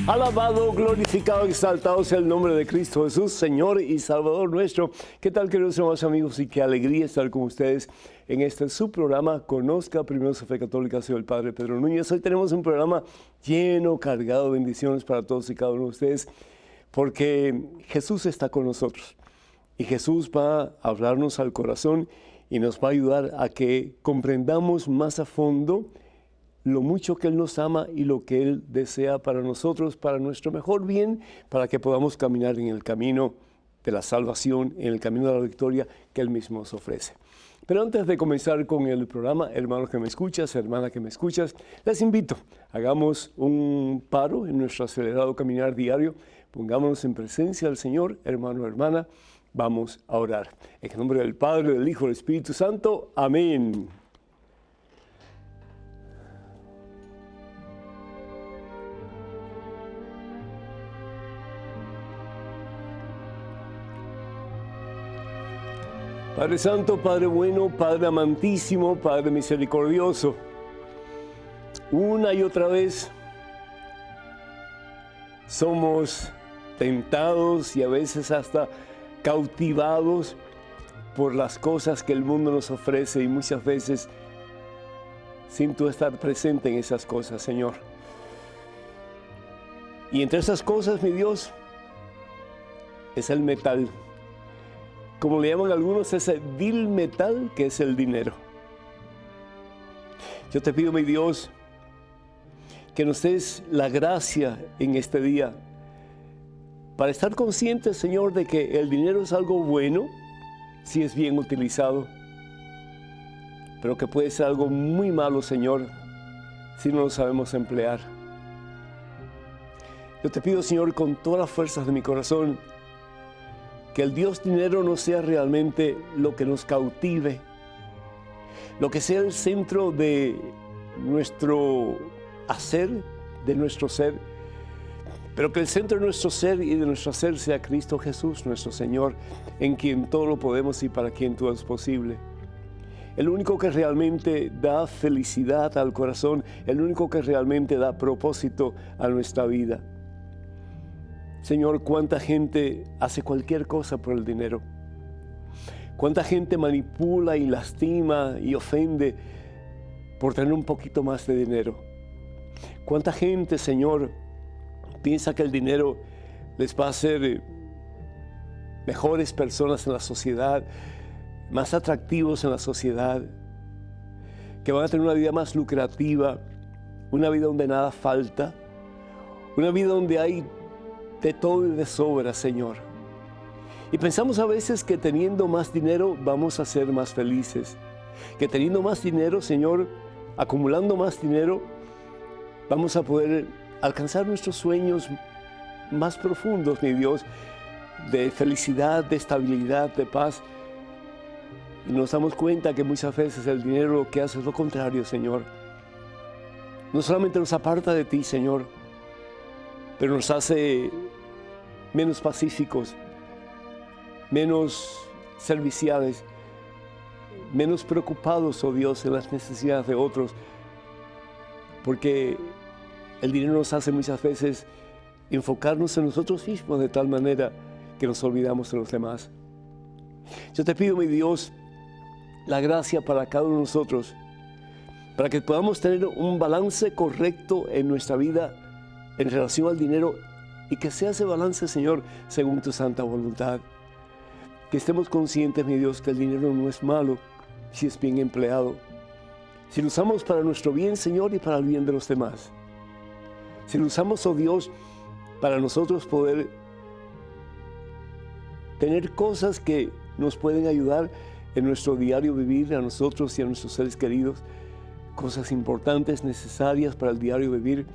Alabado, glorificado, exaltado sea el nombre de Cristo Jesús, Señor y Salvador nuestro. ¿Qué tal, queridos hermanos amigos? Y qué alegría estar con ustedes en este su programa, Conozca Primero su Fe Católica. Soy el Padre Pedro Núñez. Hoy tenemos un programa lleno, cargado de bendiciones para todos y cada uno de ustedes, porque Jesús está con nosotros. Y Jesús va a hablarnos al corazón y nos va a ayudar a que comprendamos más a fondo lo mucho que Él nos ama y lo que Él desea para nosotros, para nuestro mejor bien, para que podamos caminar en el camino de la salvación, en el camino de la victoria que Él mismo nos ofrece. Pero antes de comenzar con el programa, hermano que me escuchas, hermana que me escuchas, les invito, hagamos un paro en nuestro acelerado caminar diario, pongámonos en presencia del Señor, hermano, hermana, vamos a orar. En el nombre del Padre, del Hijo y del Espíritu Santo, amén. Padre Santo, Padre bueno, Padre amantísimo, Padre misericordioso, una y otra vez somos tentados y a veces hasta cautivados por las cosas que el mundo nos ofrece y muchas veces sin tú estar presente en esas cosas, Señor. Y entre esas cosas, mi Dios, es el metal. Como le llaman algunos, ese vil metal que es el dinero. Yo te pido, mi Dios, que nos des la gracia en este día para estar conscientes, Señor, de que el dinero es algo bueno si es bien utilizado, pero que puede ser algo muy malo, Señor, si no lo sabemos emplear. Yo te pido, Señor, con todas las fuerzas de mi corazón, que el Dios dinero no sea realmente lo que nos cautive, lo que sea el centro de nuestro hacer, de nuestro ser, pero que el centro de nuestro ser y de nuestro hacer sea Cristo Jesús, nuestro Señor, en quien todo lo podemos y para quien todo es posible. El único que realmente da felicidad al corazón, el único que realmente da propósito a nuestra vida. Señor, cuánta gente hace cualquier cosa por el dinero. Cuánta gente manipula y lastima y ofende por tener un poquito más de dinero. Cuánta gente, Señor, piensa que el dinero les va a hacer mejores personas en la sociedad, más atractivos en la sociedad, que van a tener una vida más lucrativa, una vida donde nada falta, una vida donde hay de todo y de sobra, Señor. Y pensamos a veces que teniendo más dinero vamos a ser más felices, que teniendo más dinero, Señor, acumulando más dinero, vamos a poder alcanzar nuestros sueños más profundos, mi Dios, de felicidad, de estabilidad, de paz. Y nos damos cuenta que muchas veces el dinero lo que hace es lo contrario, Señor. No solamente nos aparta de ti, Señor, pero nos hace menos pacíficos, menos serviciales, menos preocupados, oh Dios, en las necesidades de otros, porque el dinero nos hace muchas veces enfocarnos en nosotros mismos de tal manera que nos olvidamos de los demás. Yo te pido, mi Dios, la gracia para cada uno de nosotros, para que podamos tener un balance correcto en nuestra vida en relación al dinero y que sea ese balance, Señor, según tu santa voluntad. Que estemos conscientes, mi Dios, que el dinero no es malo si es bien empleado. Si lo usamos para nuestro bien, Señor, y para el bien de los demás. Si lo usamos, oh Dios, para nosotros poder tener cosas que nos pueden ayudar en nuestro diario vivir, a nosotros y a nuestros seres queridos, cosas importantes, necesarias para el diario vivir,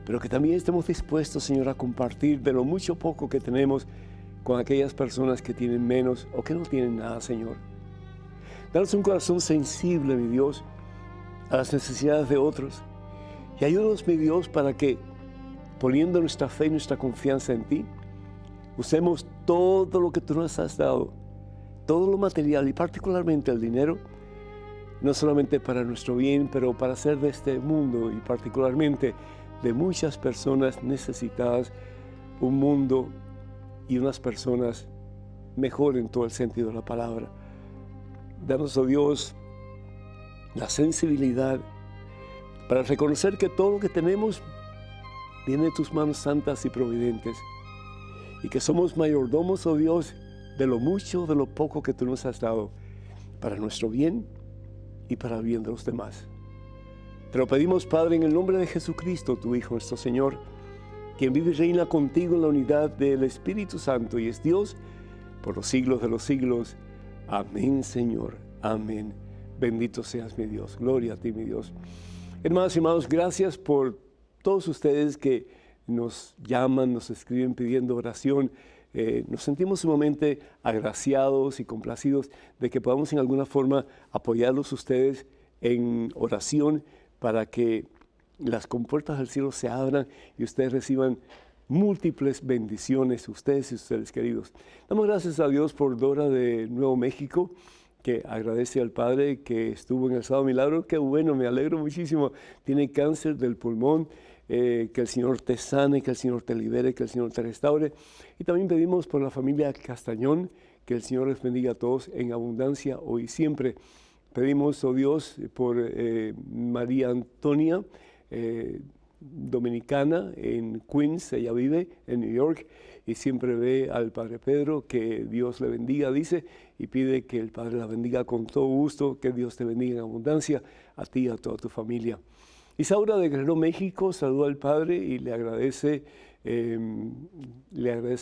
pero que también estemos dispuestos, Señor, a compartir de lo mucho o poco que tenemos con aquellas personas que tienen menos o que no tienen nada, Señor. Danos un corazón sensible, mi Dios, a las necesidades de otros. Y ayúdanos, mi Dios, para que, poniendo nuestra fe y nuestra confianza en ti, usemos todo lo que tú nos has dado, todo lo material y particularmente el dinero, no solamente para nuestro bien, pero para hacer de este mundo y particularmente de muchas personas necesitadas un mundo y unas personas mejor en todo el sentido de la palabra. Danos, oh Dios, la sensibilidad para reconocer que todo lo que tenemos viene de tus manos santas y providentes y que somos mayordomos, oh Dios, de lo mucho, de lo poco que tú nos has dado para nuestro bien y para el bien de los demás. Te lo pedimos, Padre, en el nombre de Jesucristo, tu Hijo, nuestro Señor, quien vive y reina contigo en la unidad del Espíritu Santo y es Dios por los siglos de los siglos. Amén, Señor. Amén. Bendito seas, mi Dios. Gloria a ti, mi Dios. Hermanos y hermanos, gracias por todos ustedes que nos llaman, nos escriben pidiendo oración. Nos sentimos sumamente agraciados y complacidos de que podamos en alguna forma apoyarlos ustedes en oración para que las compuertas del cielo se abran y ustedes reciban múltiples bendiciones, ustedes y ustedes queridos. Damos gracias a Dios por Dora de Nuevo México, que agradece al Padre que estuvo en el Sábado Milagro. Qué bueno, me alegro muchísimo. Tiene cáncer del pulmón. Que el Señor te sane, que el Señor te libere, que el Señor te restaure. Y también pedimos por la familia Castañón, que el Señor les bendiga a todos en abundancia hoy y siempre. Pedimos, oh Dios, por María Antonia, dominicana en Queens, ella vive en New York y siempre ve al Padre Pedro, que Dios le bendiga, dice, y pide que el Padre la bendiga con todo gusto, que Dios te bendiga en abundancia, a ti y a toda tu familia. Isaura de Guerrero, México, saluda al Padre y le agradece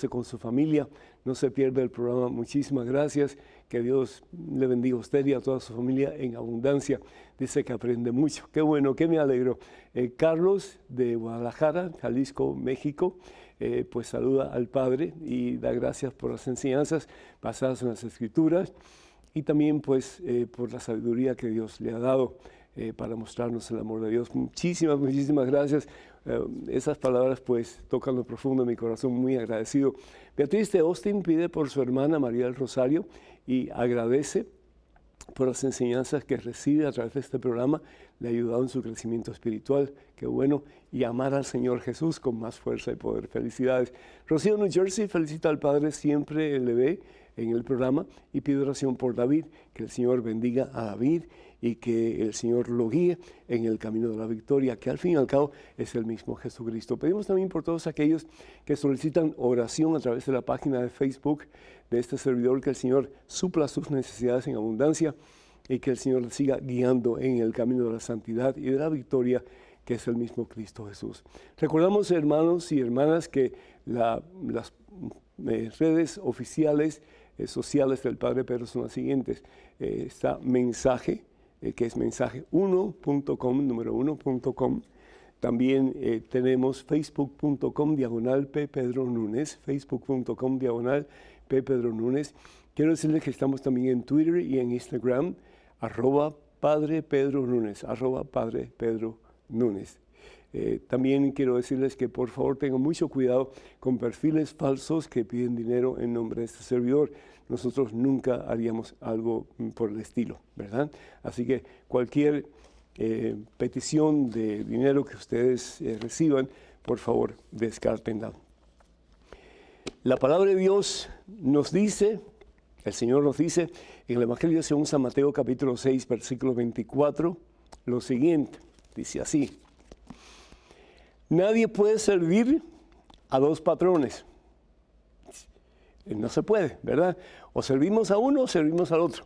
con su familia. No se pierda el programa. Muchísimas gracias. Que Dios le bendiga a usted y a toda su familia en abundancia. Dice que aprende mucho. Qué bueno, que me alegro. Carlos de Guadalajara, Jalisco, México, pues saluda al Padre y da gracias por las enseñanzas basadas en las Escrituras y también pues por la sabiduría que Dios le ha dado. Para mostrarnos el amor de Dios. Muchísimas gracias. Esas palabras pues tocan lo profundo de mi corazón, muy agradecido. Beatriz de Austin pide por su hermana María del Rosario y agradece por las enseñanzas que recibe a través de este programa. Le ha ayudado en su crecimiento espiritual. Qué bueno. Y amar al Señor Jesús con más fuerza y poder. Felicidades. Rocío, New Jersey, felicita al Padre, siempre le ve en el programa y pide oración por David, que el Señor bendiga a David y que el Señor lo guíe en el camino de la victoria, que al fin y al cabo es el mismo Jesucristo. Pedimos también por todos aquellos que solicitan oración a través de la página de Facebook de este servidor, que el Señor supla sus necesidades en abundancia y que el Señor les siga guiando en el camino de la santidad y de la victoria, que es el mismo Cristo Jesús. Recordamos, hermanos y hermanas, que las redes oficiales sociales del Padre Pedro son las siguientes. Está Mensaje, que es mensaje1.com, número 1.com. También tenemos facebook.com/P. Pedro Núñez, facebook.com/P. Pedro Núñez. Quiero decirles que estamos también en Twitter y en Instagram, @Padre Pedro Núñez, @Padre Pedro Núñez. También quiero decirles que por favor tengan mucho cuidado con perfiles falsos que piden dinero en nombre de este servidor. Nosotros nunca haríamos algo por el estilo, ¿verdad? Así que cualquier petición de dinero que ustedes reciban, por favor, descártenla. La palabra de Dios nos dice, el Señor nos dice, en el Evangelio según San Mateo capítulo 6, versículo 24, lo siguiente, dice así: nadie puede servir a dos patrones. No se puede, ¿verdad? O servimos a uno o servimos al otro.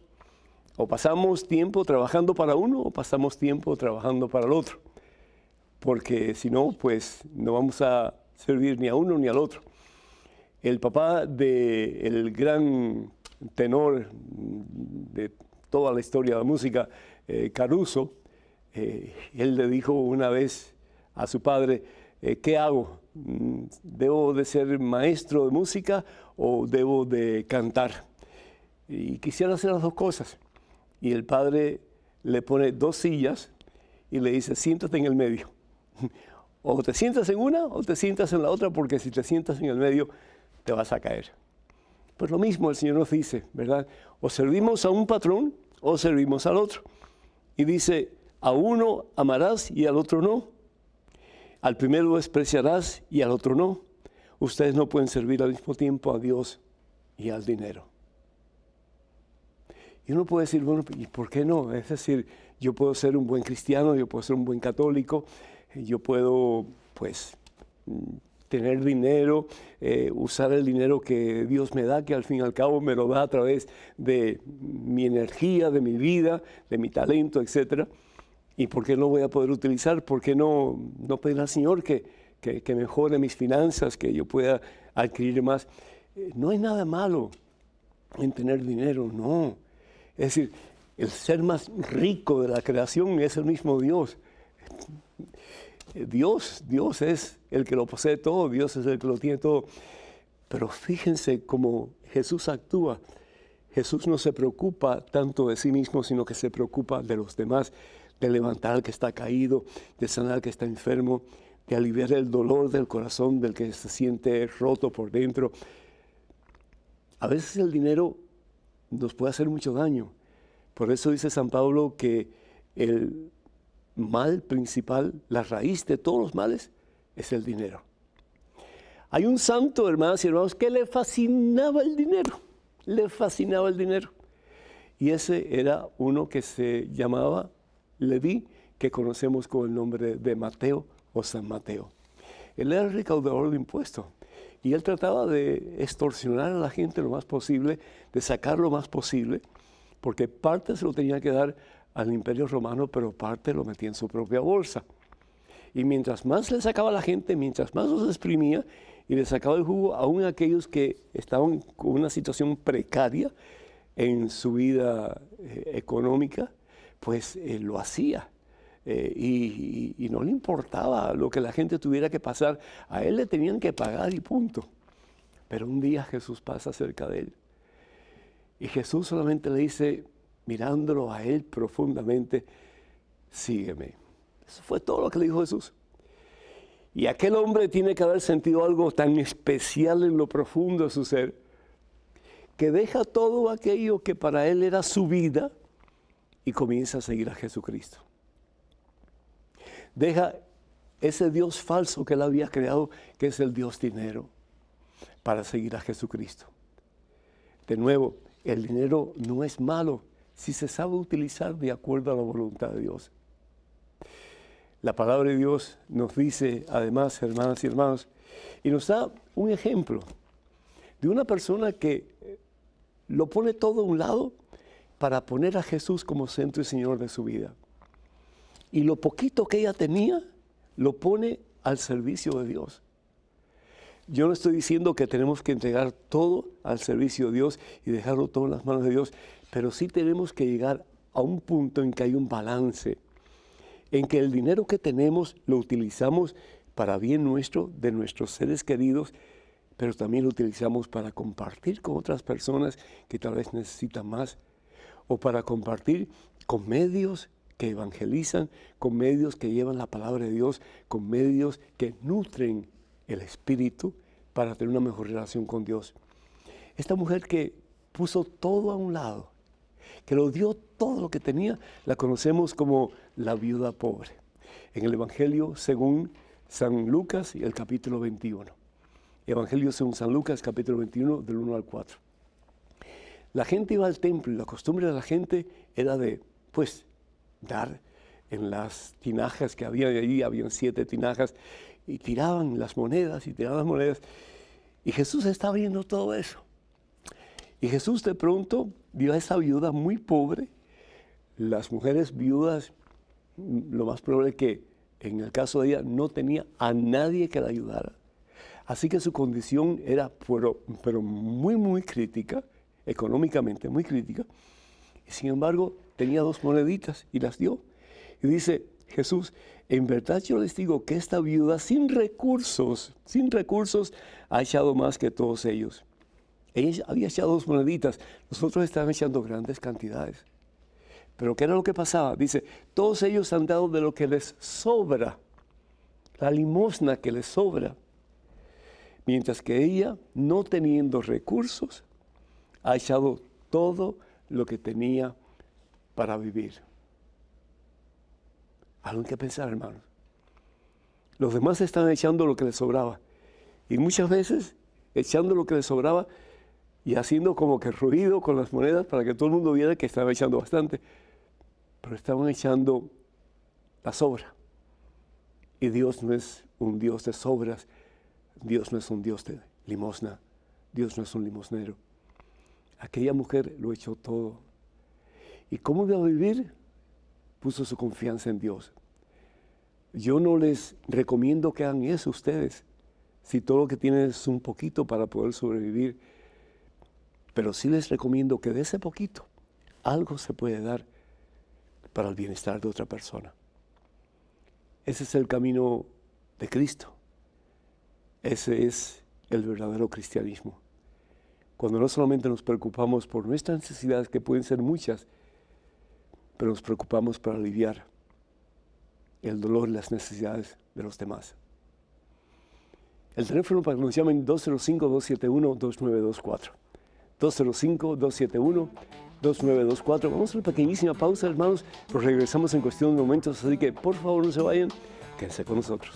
O pasamos tiempo trabajando para uno o pasamos tiempo trabajando para el otro. Porque si no, pues no vamos a servir ni a uno ni al otro. El papá del gran tenor de toda la historia de la música, Caruso, él le dijo una vez a su padre: ¿qué hago? ¿Debo de ser maestro de música o debo de cantar? Y quisiera hacer las dos cosas. y el padre le pone 2 sillas y le dice, siéntate en el medio. O te sientas en una o te sientas en la otra, porque si te sientas en el medio te vas a caer. Pues lo mismo el Señor nos dice, ¿verdad? O servimos a un patrón o servimos al otro. Y dice, a uno amarás y al otro no. Al primero despreciarás y al otro no. Ustedes no pueden servir al mismo tiempo a Dios y al dinero. Y uno puede decir, bueno, ¿y por qué no? Es decir, yo puedo ser un buen cristiano, yo puedo ser un buen católico, yo puedo, pues, tener dinero, usar el dinero que Dios me da, que al fin y al cabo me lo da a través de mi energía, de mi vida, de mi talento, etc. ¿Y por qué no voy a poder utilizar? ¿Por qué no pedir al Señor que mejore mis finanzas, que yo pueda adquirir más? No hay nada malo en tener dinero, no. Es decir, el ser más rico de la creación es el mismo Dios. Dios es el que lo posee todo, Dios es el que lo tiene todo. Pero fíjense cómo Jesús actúa. Jesús no se preocupa tanto de sí mismo, sino que se preocupa de los demás, de levantar al que está caído, de sanar al que está enfermo, de aliviar el dolor del corazón del que se siente roto por dentro. A veces el dinero nos puede hacer mucho daño. Por eso dice San Pablo que el mal principal, la raíz de todos los males, es el dinero. Hay un santo, hermanas y hermanos, que le fascinaba el dinero. Le fascinaba el dinero. Y ese era uno que se llamaba Leví, que conocemos con el nombre de Mateo o San Mateo. Él era el recaudador de impuestos. Y él trataba de extorsionar a la gente lo más posible, de sacar lo más posible, porque parte se lo tenía que dar al Imperio Romano, pero parte lo metía en su propia bolsa. Y mientras más le sacaba a la gente, mientras más los exprimía y le sacaba el jugo, aún a aquellos que estaban con una situación precaria en su vida económica, pues lo hacía. Y no le importaba lo que la gente tuviera que pasar, a él le tenían que pagar y punto. Pero un día Jesús pasa cerca de él y Jesús solamente le dice, mirándolo a él profundamente, sígueme. Eso fue todo lo que le dijo Jesús. Y aquel hombre tiene que haber sentido algo tan especial en lo profundo de su ser, que deja todo aquello que para él era su vida y comienza a seguir a Jesucristo. Deja ese Dios falso que él había creado, que es el Dios dinero, para seguir a Jesucristo. De nuevo, el dinero no es malo si se sabe utilizar de acuerdo a la voluntad de Dios. La palabra de Dios nos dice, además, hermanas y hermanos, y nos da un ejemplo de una persona que lo pone todo a un lado para poner a Jesús como centro y Señor de su vida. Y lo poquito que ella tenía, lo pone al servicio de Dios. Yo no estoy diciendo que tenemos que entregar todo al servicio de Dios y dejarlo todo en las manos de Dios, pero sí tenemos que llegar a un punto en que hay un balance, en que el dinero que tenemos lo utilizamos para bien nuestro, de nuestros seres queridos, pero también lo utilizamos para compartir con otras personas que tal vez necesitan más, o para compartir con medios que evangelizan, con medios que llevan la palabra de Dios, con medios que nutren el espíritu para tener una mejor relación con Dios. Esta mujer que puso todo a un lado, que lo dio todo lo que tenía, la conocemos como la viuda pobre. En el Evangelio según San Lucas, el capítulo 21. Evangelio según San Lucas, capítulo 21, del 1 al 4. La gente iba al templo y la costumbre de la gente era de, pues, dar en las tinajas que había allí, habían 7 tinajas, y tiraban las monedas y tiraban las monedas. Y Jesús estaba viendo todo eso. Y Jesús de pronto vio a esa viuda muy pobre. Las mujeres viudas, lo más probable es que en el caso de ella no tenía a nadie que la ayudara. Así que su condición era pero muy, muy crítica, económicamente muy crítica. Y sin embargo, tenía 2 moneditas y las dio. Y dice Jesús, en verdad yo les digo que esta viuda sin recursos, ha echado más que todos ellos. Ella había echado 2 moneditas, nosotros estábamos echando grandes cantidades. Pero ¿qué era lo que pasaba? Dice, todos ellos han dado de lo que les sobra, la limosna que les sobra, mientras que ella, no teniendo recursos, ha echado todo lo que tenía para vivir. Algo que pensar, hermanos. Los demás están echando lo que les sobraba. Y muchas veces, echando lo que les sobraba y haciendo como que ruido con las monedas para que todo el mundo viera que estaban echando bastante. Pero estaban echando la sobra. Y Dios no es un Dios de sobras. Dios no es un Dios de limosna. Dios no es un limosnero. Aquella mujer lo echó todo. ¿Y cómo iba a vivir? Puso su confianza en Dios. Yo no les recomiendo que hagan eso ustedes, si todo lo que tienen es un poquito para poder sobrevivir. Pero sí les recomiendo que de ese poquito, algo se puede dar para el bienestar de otra persona. Ese es el camino de Cristo. Ese es el verdadero cristianismo. Cuando no solamente nos preocupamos por nuestras necesidades, que pueden ser muchas, pero nos preocupamos para aliviar el dolor y las necesidades de los demás. El teléfono para que nos llamen 205-271-2924. 205-271-2924. Vamos a hacer una pequeñísima pausa, hermanos, pero regresamos en cuestión de momentos, así que por favor no se vayan, quédense con nosotros.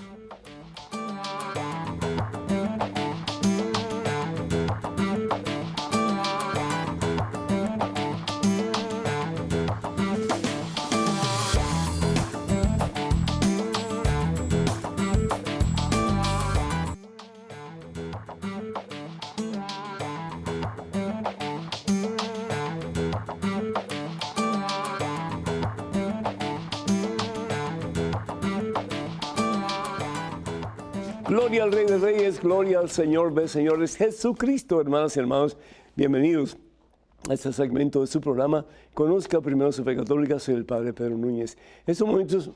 Gloria al Rey de Reyes, gloria al Señor de Señores, Jesucristo, hermanas y hermanos. Bienvenidos a este segmento de su programa. Conozca primero su fe católica, soy el Padre Pedro Núñez. En estos momentos,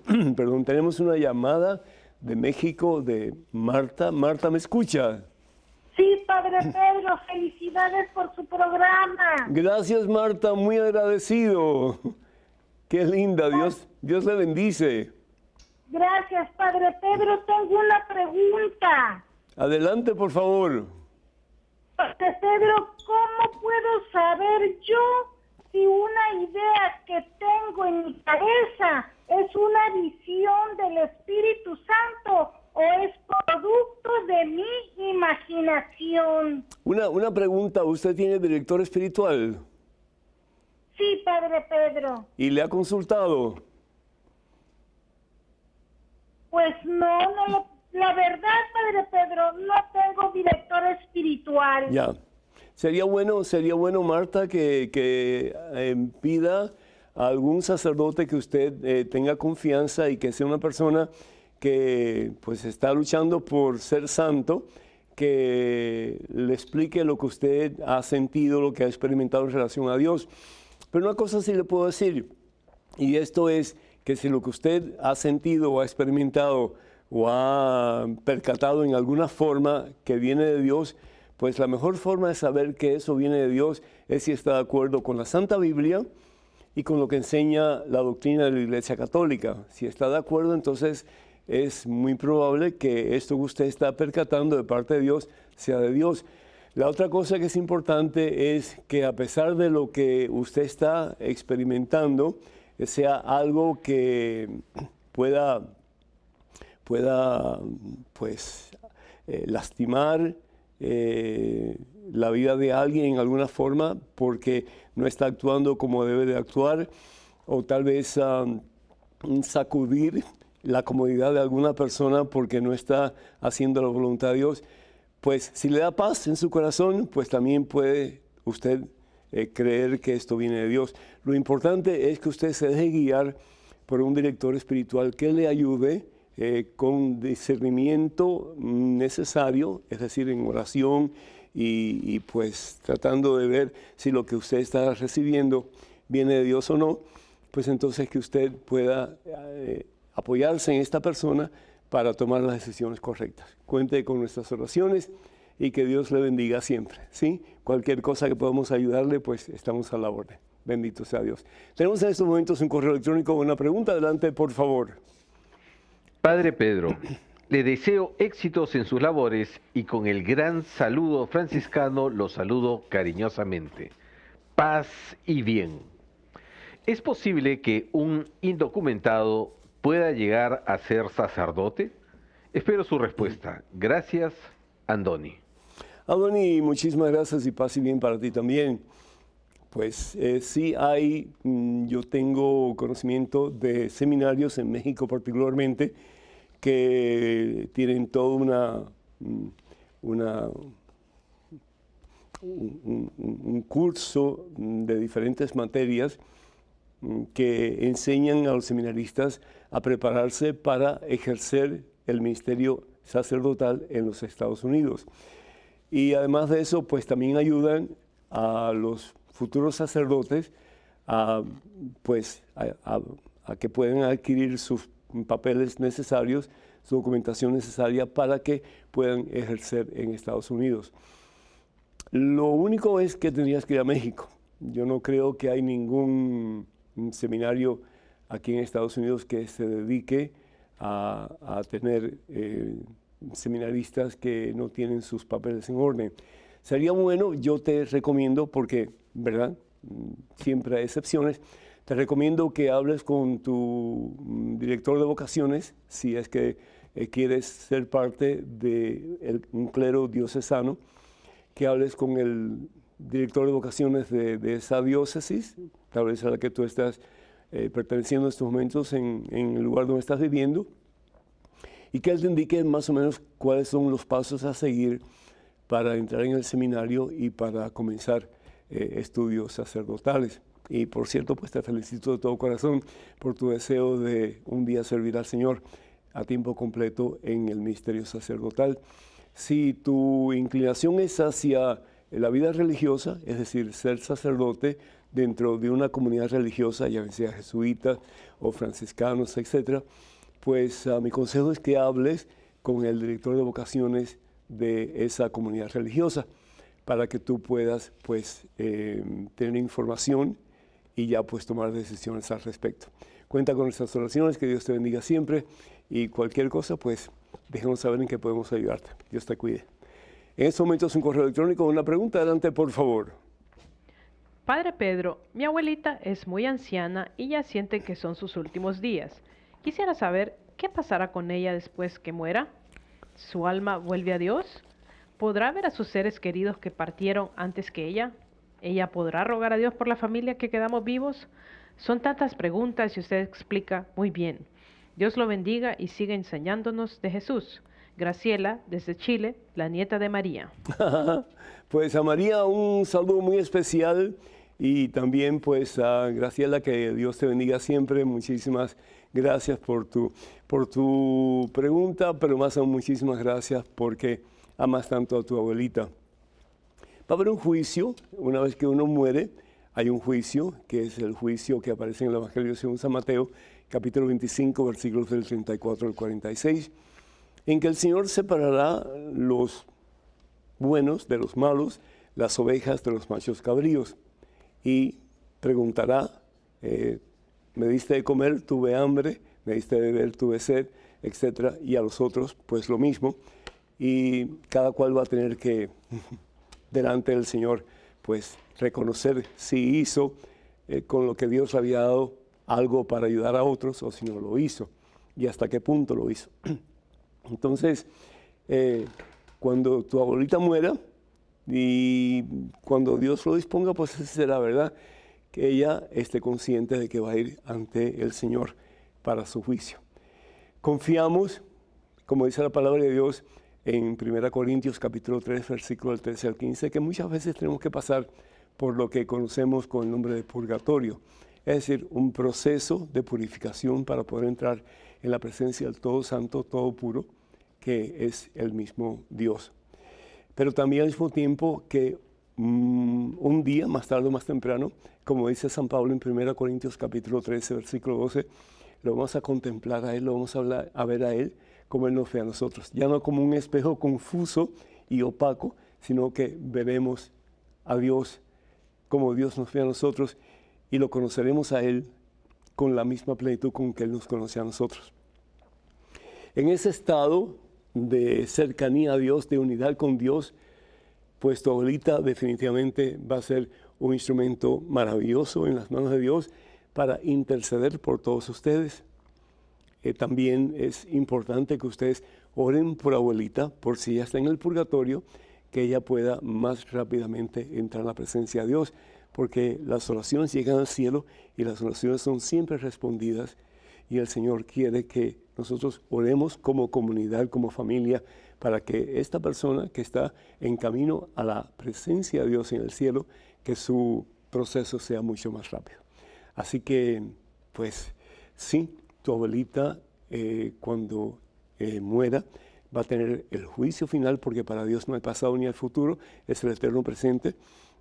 tenemos una llamada de México de Marta. Marta, ¿me escucha? Sí, Padre Pedro, felicidades por su programa. Gracias, Marta, muy agradecido. Qué linda, Dios le bendice. Gracias, Padre Pedro. Tengo una pregunta. Adelante, por favor. Padre Pedro, ¿cómo puedo saber yo si una idea que tengo en mi cabeza es una visión del Espíritu Santo o es producto de mi imaginación? Una pregunta, ¿usted tiene director espiritual? Sí, Padre Pedro. ¿Y le ha consultado? Pues no, la verdad, Padre Pedro, no tengo director espiritual. Ya. Sería bueno, Marta, que pida a algún sacerdote que usted tenga confianza y que sea una persona que pues está luchando por ser santo, que le explique lo que usted ha sentido, lo que ha experimentado en relación a Dios. Pero una cosa sí le puedo decir, y esto es que si lo que usted ha sentido o ha experimentado o ha percatado en alguna forma que viene de Dios, pues la mejor forma de saber que eso viene de Dios es si está de acuerdo con la Santa Biblia y con lo que enseña la doctrina de la Iglesia Católica. Si está de acuerdo, entonces es muy probable que esto que usted está percatando de parte de Dios sea de Dios. La otra cosa que es importante es que a pesar de lo que usted está experimentando, sea algo que pueda pues lastimar la vida de alguien en alguna forma porque no está actuando como debe de actuar, o tal vez sacudir la comodidad de alguna persona porque no está haciendo la voluntad de Dios. Pues si le da paz en su corazón, pues también puede usted creer que esto viene de Dios. Lo importante es que usted se deje guiar por un director espiritual que le ayude con discernimiento necesario, es decir, en oración y pues tratando de ver si lo que usted está recibiendo viene de Dios o no, pues entonces que usted pueda apoyarse en esta persona para tomar las decisiones correctas. Cuente con nuestras oraciones y que Dios le bendiga siempre, ¿sí? Cualquier cosa que podamos ayudarle, pues estamos a la orden. Bendito sea Dios. Tenemos en estos momentos un correo electrónico con una pregunta. Adelante, por favor. Padre Pedro, le deseo éxitos en sus labores y con el gran saludo franciscano lo saludo cariñosamente. Paz y bien. ¿Es posible que un indocumentado pueda llegar a ser sacerdote? Espero su respuesta. Gracias, Andoni. Andoni, muchísimas gracias y paz y bien para ti también. Pues sí hay, yo tengo conocimiento de seminarios en México particularmente que tienen todo un curso de diferentes materias que enseñan a los seminaristas a prepararse para ejercer el ministerio sacerdotal en los Estados Unidos. Y además de eso, pues también ayudan a los futuros sacerdotes a que puedan adquirir sus papeles necesarios, su documentación necesaria para que puedan ejercer en Estados Unidos. Lo único es que tendrías que ir a México. Yo no creo que hay ningún seminario aquí en Estados Unidos que se dedique a tener seminaristas que no tienen sus papeles en orden. Sería bueno, yo te recomiendo, porque, ¿verdad? Siempre hay excepciones, te recomiendo que hables con tu director de vocaciones, si es que quieres ser parte de un clero diocesano, que hables con el director de vocaciones de esa diócesis, tal vez a la que tú estás perteneciendo en estos momentos en el lugar donde estás viviendo, y que él te indique más o menos cuáles son los pasos a seguir para entrar en el seminario y para comenzar estudios sacerdotales. Y por cierto, pues te felicito de todo corazón por tu deseo de un día servir al Señor a tiempo completo en el ministerio sacerdotal. Si tu inclinación es hacia la vida religiosa, es decir, ser sacerdote dentro de una comunidad religiosa, ya sea jesuitas o franciscanos, etc., pues mi consejo es que hables con el director de vocaciones de esa comunidad religiosa para que tú puedas pues tener información y ya pues tomar decisiones al respecto. Cuenta con nuestras oraciones, que Dios te bendiga siempre y cualquier cosa pues déjanos saber en qué podemos ayudarte. Dios te cuide. En estos momentos un correo electrónico, una pregunta, adelante por favor. Padre Pedro, mi abuelita es muy anciana y ya siente que son sus últimos días. Quisiera saber qué pasará con ella después que muera. ¿Su alma vuelve a Dios? ¿Podrá ver a sus seres queridos que partieron antes que ella? ¿Ella podrá rogar a Dios por la familia que quedamos vivos? Son tantas preguntas y usted explica muy bien. Dios lo bendiga y siga enseñándonos de Jesús. Graciela, desde Chile, la nieta de María. Pues a María un saludo muy especial y también pues a Graciela, que Dios te bendiga siempre. Muchísimas gracias por tu pregunta, pero más aún muchísimas gracias porque amas tanto a tu abuelita. Va a haber un juicio, una vez que uno muere, hay un juicio, que es el juicio que aparece en el Evangelio según San Mateo, capítulo 25, versículos del 34 al 46, en que el Señor separará los buenos de los malos, las ovejas de los machos cabríos, y preguntará, me diste de comer, tuve hambre, me diste de beber, tuve sed, etc. Y a los otros, pues lo mismo. Y cada cual va a tener que, delante del Señor, pues reconocer si hizo con lo que Dios le había dado algo para ayudar a otros o si no lo hizo y hasta qué punto lo hizo. Entonces, cuando tu abuelita muera y cuando Dios lo disponga, pues esa será verdad, que ella esté consciente de que va a ir ante el Señor para su juicio. Confiamos, como dice la palabra de Dios en 1 Corintios capítulo 3, versículo del 13 al 15, que muchas veces tenemos que pasar por lo que conocemos con el nombre de purgatorio, es decir, un proceso de purificación para poder entrar en la presencia del Todo Santo, Todo Puro, que es el mismo Dios. Pero también al mismo tiempo que un día, más tarde o más temprano, como dice San Pablo en 1 Corintios capítulo 13, versículo 12, lo vamos a contemplar a Él, lo vamos a ver a Él como Él nos ve a nosotros. Ya no como un espejo confuso y opaco, sino que veremos a Dios como Dios nos ve a nosotros y lo conoceremos a Él con la misma plenitud con que Él nos conoce a nosotros. En ese estado de cercanía a Dios, de unidad con Dios, pues tu abuelita definitivamente va a ser un instrumento maravilloso en las manos de Dios para interceder por todos ustedes. También es importante que ustedes oren por abuelita, por si ella está en el purgatorio, que ella pueda más rápidamente entrar en la presencia de Dios, porque las oraciones llegan al cielo y las oraciones son siempre respondidas, y el Señor quiere que nosotros oremos como comunidad, como familia, para que esta persona que está en camino a la presencia de Dios en el cielo, que su proceso sea mucho más rápido. Así que, pues, sí, tu abuelita cuando muera va a tener el juicio final, porque para Dios no hay pasado ni hay futuro, es el eterno presente.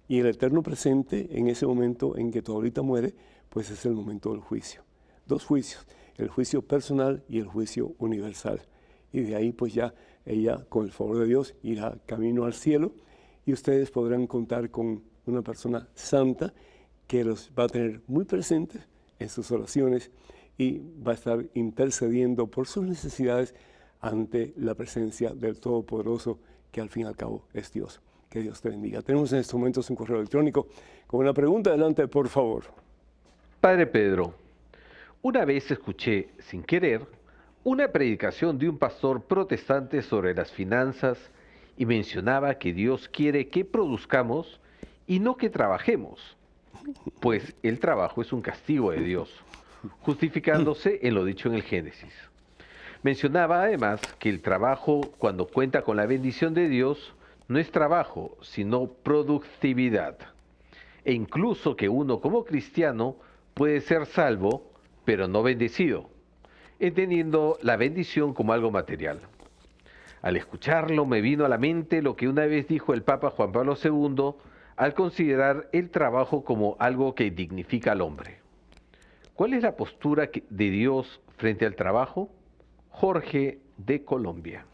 Y el eterno presente, en ese momento en que tu abuelita muere, pues es el momento del juicio. Dos juicios, el juicio personal y el juicio universal. Y de ahí pues ya ella, con el favor de Dios, irá camino al cielo y ustedes podrán contar con una persona santa que los va a tener muy presentes en sus oraciones y va a estar intercediendo por sus necesidades ante la presencia del Todopoderoso, que al fin y al cabo es Dios. Que Dios te bendiga. Tenemos en estos momentos un correo electrónico con una pregunta. Adelante, por favor. Padre Pedro, una vez escuché, sin querer, una predicación de un pastor protestante sobre las finanzas y mencionaba que Dios quiere que produzcamos y no que trabajemos, pues el trabajo es un castigo de Dios, justificándose en lo dicho en el Génesis. Mencionaba además que el trabajo, cuando cuenta con la bendición de Dios, no es trabajo, sino productividad. E incluso que uno como cristiano puede ser salvo, pero no bendecido, entendiendo la bendición como algo material. Al escucharlo me vino a la mente lo que una vez dijo el Papa Juan Pablo II al considerar el trabajo como algo que dignifica al hombre. ¿Cuál es la postura de Dios frente al trabajo? Jorge, de Colombia.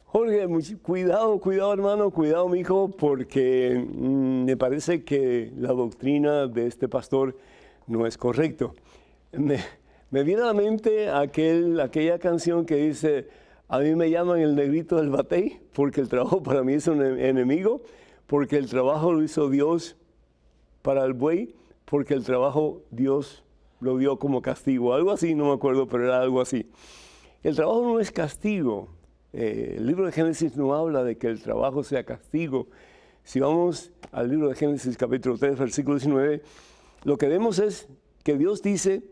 Jorge, cuidado hermano, cuidado mi hijo, porque me parece que la doctrina de este pastor no es correcto. Me viene a la mente aquella canción que dice: a mí me llaman el negrito del batey, porque el trabajo para mí es un enemigo, porque el trabajo lo hizo Dios para el buey, porque el trabajo Dios lo dio como castigo. Algo así, no me acuerdo, pero era algo así. El trabajo no es castigo. El libro de Génesis no habla de que el trabajo sea castigo. Si vamos al libro de Génesis capítulo 3, versículo 19, lo que vemos es que Dios dice: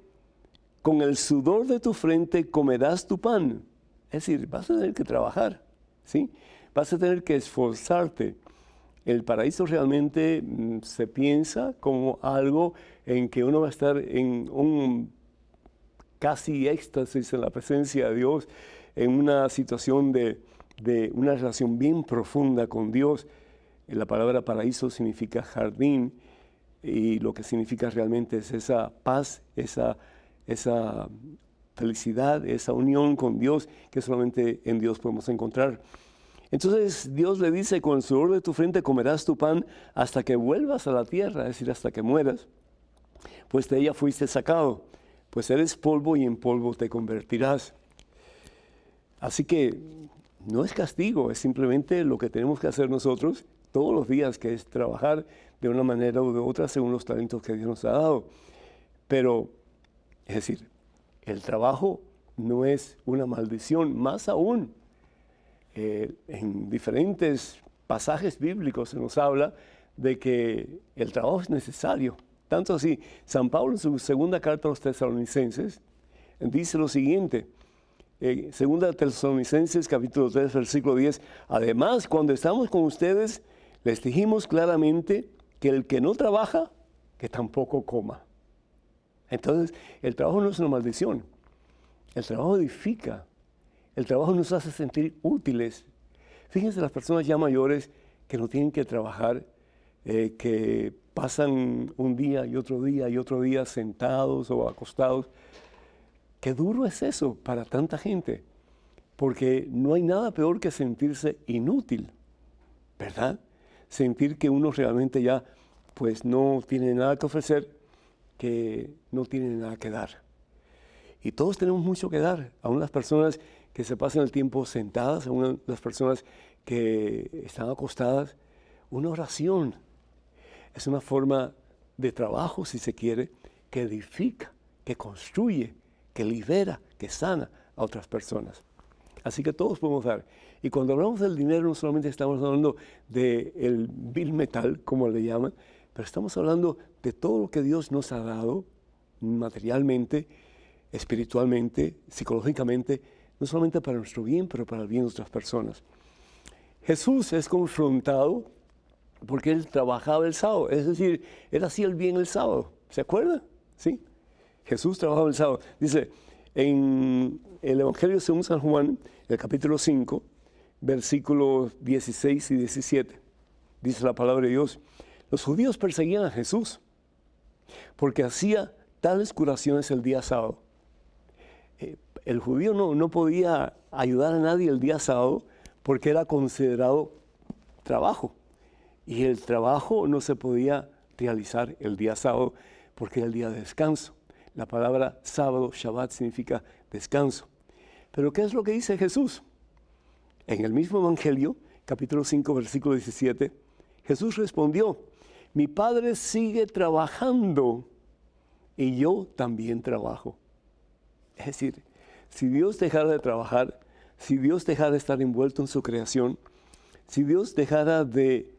con el sudor de tu frente comerás tu pan. Es decir, vas a tener que trabajar, ¿sí? Vas a tener que esforzarte. El paraíso realmente se piensa como algo en que uno va a estar en un casi éxtasis en la presencia de Dios, en una situación de una relación bien profunda con Dios. La palabra paraíso significa jardín, y lo que significa realmente es esa paz, esa felicidad, esa unión con Dios que solamente en Dios podemos encontrar. Entonces Dios le dice: con el sudor de tu frente comerás tu pan hasta que vuelvas a la tierra, es decir, hasta que mueras, pues de ella fuiste sacado, pues eres polvo y en polvo te convertirás. Así que no es castigo, es simplemente lo que tenemos que hacer nosotros todos los días, que es trabajar de una manera u de otra según los talentos que Dios nos ha dado. Pero, es decir, el trabajo no es una maldición, más aún. En diferentes pasajes bíblicos se nos habla de que el trabajo es necesario. Tanto así, San Pablo en su segunda carta a los Tesalonicenses dice lo siguiente: segunda Tesalonicenses capítulo 3 versículo 10, además cuando estamos con ustedes les dijimos claramente que el que no trabaja, que tampoco coma. Entonces, el trabajo no es una maldición, el trabajo edifica, el trabajo nos hace sentir útiles. Fíjense las personas ya mayores que no tienen que trabajar, que pasan un día y otro día sentados o acostados. Qué duro es eso para tanta gente, porque no hay nada peor que sentirse inútil, ¿verdad? Sentir que uno realmente ya pues no tiene nada que ofrecer, que no tienen nada que dar. Y todos tenemos mucho que dar, aún las personas que se pasan el tiempo sentadas, aún las personas que están acostadas. Una oración es una forma de trabajo, si se quiere, que edifica, que construye, que libera, que sana a otras personas. Así que todos podemos dar. Y cuando hablamos del dinero, no solamente estamos hablando del bill metal, como le llaman, pero estamos hablando de todo lo que Dios nos ha dado materialmente, espiritualmente, psicológicamente, no solamente para nuestro bien, pero para el bien de otras personas. Jesús es confrontado porque él trabajaba el sábado, es decir, él hacía el bien el sábado. ¿Se acuerda? ¿Sí? Jesús trabajaba el sábado. Dice, en el Evangelio según San Juan, el capítulo 5, versículos 16 y 17, dice la palabra de Dios, los judíos perseguían a Jesús porque hacía tales curaciones el día sábado. El judío no podía ayudar a nadie el día sábado porque era considerado trabajo. Y el trabajo no se podía realizar el día sábado porque era el día de descanso. La palabra sábado, Shabbat, significa descanso. Pero ¿qué es lo que dice Jesús? En el mismo Evangelio, capítulo 5, versículo 17, Jesús respondió, mi Padre sigue trabajando y yo también trabajo. Es decir, si Dios dejara de trabajar, si Dios dejara de estar envuelto en su creación, si Dios dejara de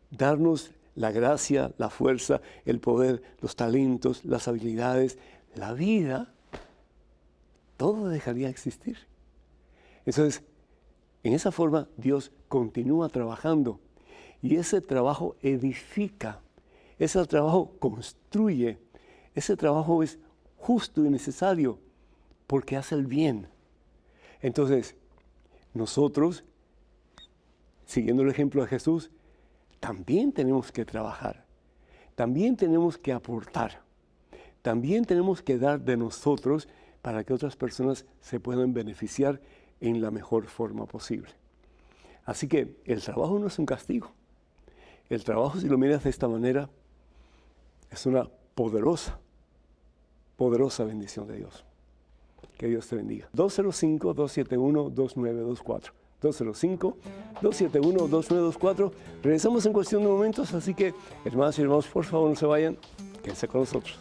darnos la gracia, la fuerza, el poder, los talentos, las habilidades, la vida, todo dejaría de existir. Entonces, en esa forma, Dios continúa trabajando y ese trabajo edifica, ese trabajo construye, ese trabajo es justo y necesario porque hace el bien. Entonces, nosotros, siguiendo el ejemplo de Jesús, también tenemos que trabajar, también tenemos que aportar, también tenemos que dar de nosotros para que otras personas se puedan beneficiar en la mejor forma posible. Así que el trabajo no es un castigo. El trabajo, si lo miras de esta manera, es una poderosa bendición de Dios. Que Dios te bendiga. 205-271-2924. 205-271-2924. Regresamos en cuestión de momentos, así que hermanas y hermanos, por favor no se vayan, quédense con nosotros.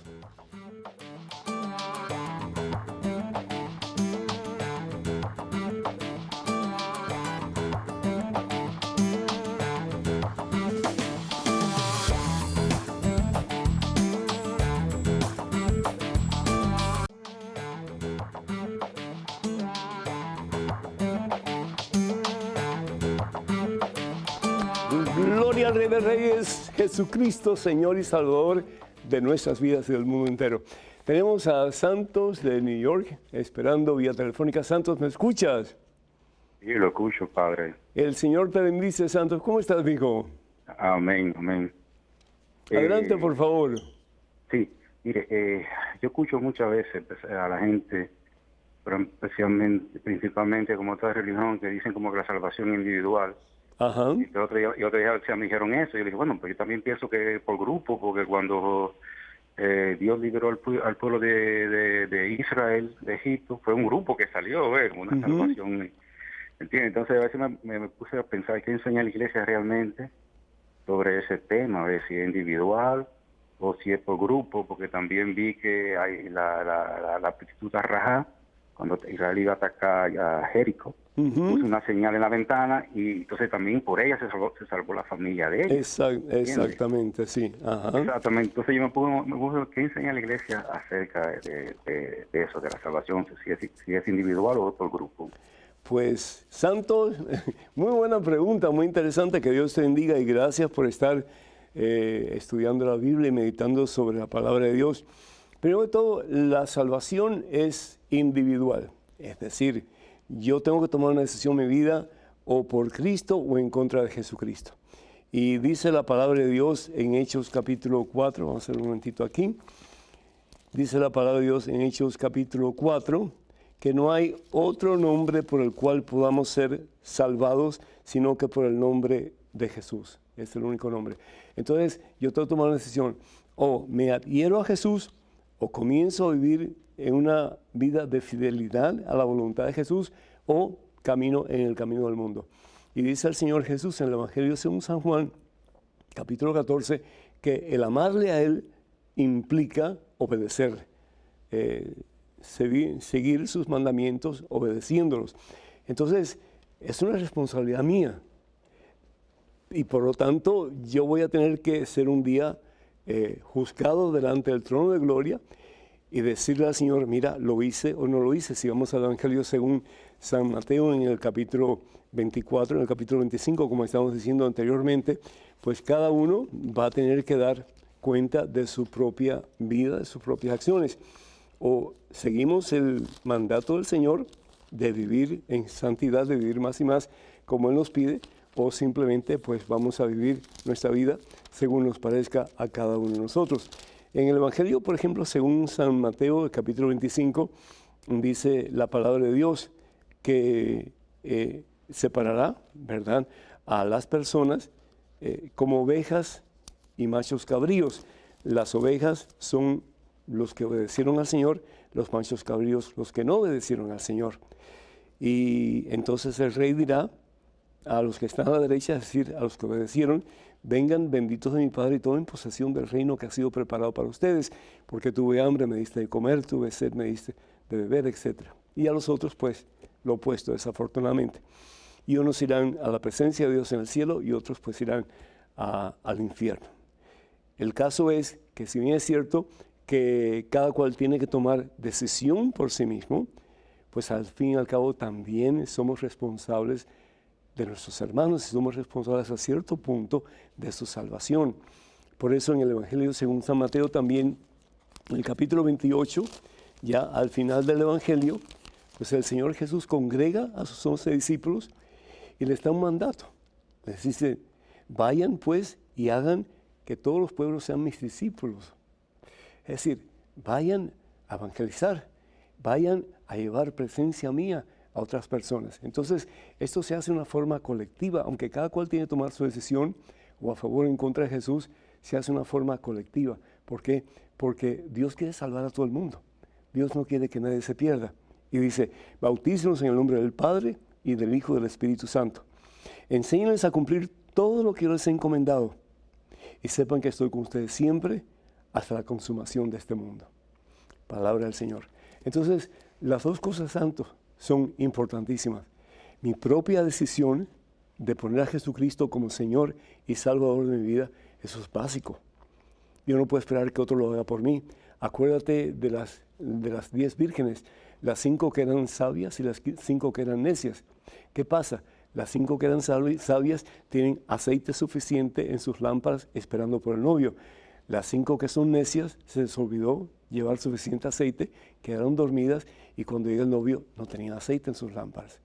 Gloria al Rey de Reyes, Jesucristo, Señor y Salvador de nuestras vidas y del mundo entero. Tenemos a Santos de New York esperando vía telefónica. Santos, ¿me escuchas? Sí, lo escucho, Padre. El Señor te bendice, Santos. ¿Cómo estás, hijo? Amén, amén. Adelante, por favor. Sí, mire, yo escucho muchas veces a la gente, pero principalmente como otra religión, que dicen como que la salvación individual. Ajá. Y otro día me dijeron eso, y yo dije, bueno, pues yo también pienso que por grupo, porque cuando Dios liberó al pueblo de Israel, de Egipto, fue un grupo que salió, una salvación, ¿entiendes? Entonces a veces me puse a pensar qué enseña la iglesia realmente sobre ese tema, a ver si es individual o si es por grupo, porque también vi que hay la prostituta Rahab, cuando Israel iba a atacar a Jericó, puso una señal en la ventana y entonces también por ella se salvó la familia de ella. Exactamente, sí. Ajá. Exactamente. Entonces yo me puse ¿qué enseña la iglesia acerca de eso, de la salvación, si es individual o por grupo? Pues, Santos, muy buena pregunta, muy interesante, que Dios te bendiga y gracias por estar estudiando la Biblia y meditando sobre la palabra de Dios. Primero de todo, la salvación es individual, es decir, yo tengo que tomar una decisión en mi vida o por Cristo o en contra de Jesucristo. Y dice la palabra de Dios en Hechos capítulo 4, vamos a hacer un momentito aquí, dice la palabra de Dios en Hechos capítulo 4, que no hay otro nombre por el cual podamos ser salvados, sino que por el nombre de Jesús. Es el único nombre. Entonces, yo tengo que tomar una decisión, o me adhiero a Jesús O comienzo a vivir en una vida de fidelidad a la voluntad de Jesús o camino en el camino del mundo. Y dice el Señor Jesús en el Evangelio según San Juan, capítulo 14, que el amarle a Él implica obedecerle, seguir sus mandamientos obedeciéndolos. Entonces, es una responsabilidad mía. Y por lo tanto, yo voy a tener que ser un día juzgado delante del trono de gloria y decirle al Señor, mira, lo hice o no lo hice. Si vamos al Evangelio según San Mateo en el capítulo 24, en el capítulo 25, como estábamos diciendo anteriormente, pues cada uno va a tener que dar cuenta de su propia vida, de sus propias acciones. O seguimos el mandato del Señor de vivir en santidad, de vivir más y más como Él nos pide, o simplemente pues vamos a vivir nuestra vida según nos parezca a cada uno de nosotros. En el Evangelio, por ejemplo, según San Mateo, el capítulo 25, dice la palabra de Dios que separará, ¿verdad?, a las personas como ovejas y machos cabríos. Las ovejas son los que obedecieron al Señor, los machos cabríos los que no obedecieron al Señor. Y entonces el rey dirá a los que están a la derecha, es decir, a los que obedecieron, vengan benditos de mi Padre y tomen posesión del reino que ha sido preparado para ustedes, porque tuve hambre, me diste de comer, tuve sed, me diste de beber, etc. Y a los otros, pues, lo opuesto, desafortunadamente. Y unos irán a la presencia de Dios en el cielo y otros, pues, irán al infierno. El caso es que, si bien es cierto que cada cual tiene que tomar decisión por sí mismo, pues al fin y al cabo también somos responsables de nuestros hermanos y somos responsables a cierto punto de su salvación. Por eso en el Evangelio según San Mateo también, en el capítulo 28, ya al final del Evangelio, pues el Señor Jesús congrega a sus 11 discípulos y les da un mandato. Les dice, vayan pues y hagan que todos los pueblos sean mis discípulos. Es decir, vayan a evangelizar, vayan a llevar presencia mía a otras personas. Entonces, esto se hace de una forma colectiva, aunque cada cual tiene que tomar su decisión, o a favor o en contra de Jesús, se hace de una forma colectiva. ¿Por qué? Porque Dios quiere salvar a todo el mundo. Dios no quiere que nadie se pierda. Y dice, bautícenlos en el nombre del Padre y del Hijo y del Espíritu Santo. Enséñenles a cumplir todo lo que yo les he encomendado. Y sepan que estoy con ustedes siempre hasta la consumación de este mundo. Palabra del Señor. Entonces, las dos cosas santas son importantísimas. Mi propia decisión de poner a Jesucristo como Señor y Salvador de mi vida, eso es básico. Yo no puedo esperar que otro lo haga por mí. Acuérdate de las 10 vírgenes, las 5 que eran sabias y las 5 que eran necias. ¿Qué pasa? Las 5 que eran sabias tienen aceite suficiente en sus lámparas esperando por el novio. Las 5 que son necias se les olvidó llevar suficiente aceite, quedaron dormidas y cuando llega el novio no tenían aceite en sus lámparas.